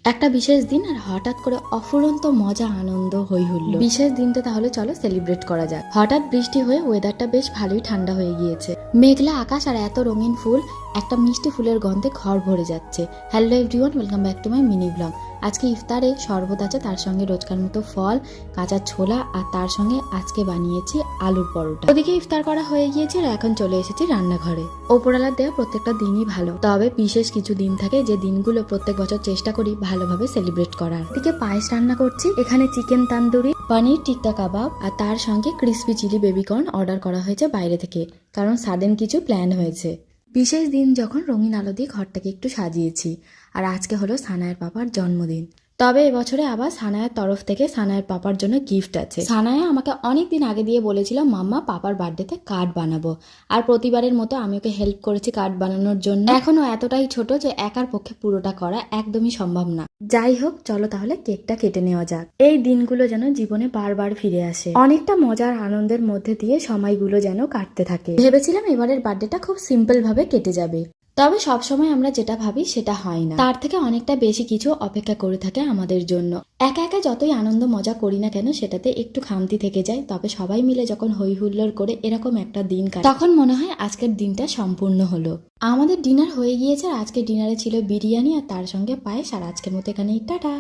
একটা বিশেষ দিন আর হঠাৎ করে অফুরন্ত মজা আনন্দ হই হুল্লো। বিশেষ দিনটা তাহলে চলো সেলিব্রেট করা যাক। হঠাৎ বৃষ্টি হয়ে ওয়েদারটা বেশ ভালোই ঠান্ডা হয়ে গিয়েছে। মেঘলা আকাশ আর এত রঙিন ফুল, একটা মিষ্টি ফুলের গন্ধে ঘর ভরে যাচ্ছে। Hello everyone, welcome back to my mini blog. আজকে ইফতারে শরবত আছে, তার সঙ্গে রোজকার মতো ফল, কাঁচা ছোলা, আর তার সঙ্গে আজকে বানিয়েছি আলুর পরোটা। ওদিকে ইফতার করা হয়ে গিয়েছে আর এখন চলে এসেছি রান্নাঘরে। ওপরওয়ালার দেওয়া প্রত্যেকটা দিনই ভালো, তবে বিশেষ কিছু দিন থাকে যে দিনগুলো প্রত্যেক বছর চেষ্টা করি ভালোভাবে সেলিব্রেট করার। এদিকে পায়েস রান্না করছি, এখানে চিকেন তান্দুরি, পনির টিক্কা কাবাব, আর তার সঙ্গে ক্রিসপি চিলি বেবিকর্ন অর্ডার করা হয়েছে বাইরে থেকে, কারণ সাডেন কিছু প্ল্যান হয়েছে। বিশেষ দিন যখন রঙিন আলো দিয়ে ঘরটাকে একটু সাজিয়েছি। আর আজকে হলো সানায়ের পাপার জন্মদিন। তবে এবছরে আবার সানায়ের তরফ থেকে সানায়ের পাপার জন্য গিফট আছে। সানায়া আমাকে অনেক দিন আগে দিয়ে বলেছিল মাম্মা পাপার বার্থডেতে কার্ড বানাবো, আর প্রতিবারের মতো আমি ওকে হেল্প করেছি কার্ড বানানোর জন্য। এখনো এতটাই ছোট যে একার পক্ষে পুরোটা করা একদমই সম্ভব না। যাই হোক, চলো তাহলে কেকটা কেটে নেওয়া যাক। এই দিনগুলো যেন জীবনে বারবার ফিরে আসে, অনেকটা মজার আনন্দের মধ্যে দিয়ে সময়গুলো যেন কাটতে থাকে। ভেবেছিলাম এবারের বার্থডেটা খুব সিম্পল ভাবে কেটে যাবে, তবে সবসময় আমরা যেটা ভাবি সেটা হয় না, তার থেকে অনেকটা বেশি কিছু অপেক্ষা করে থাকে আমাদের জন্য। একা একা যতই আনন্দ মজা করি না কেন, সেটাতে একটু খামতি থেকে যায়। তবে সবাই মিলে যখন হই হুল্লোড় করে এরকম একটা দিন কাটে, তখন মনে হয় আজকের দিনটা সম্পূর্ণ হলো। আমাদের ডিনার হয়ে গিয়েছে, আর আজকে ডিনারে ছিল বিরিয়ানি আর তার সঙ্গে পায়েস। আর আজকের মতো এখানেই টাটা।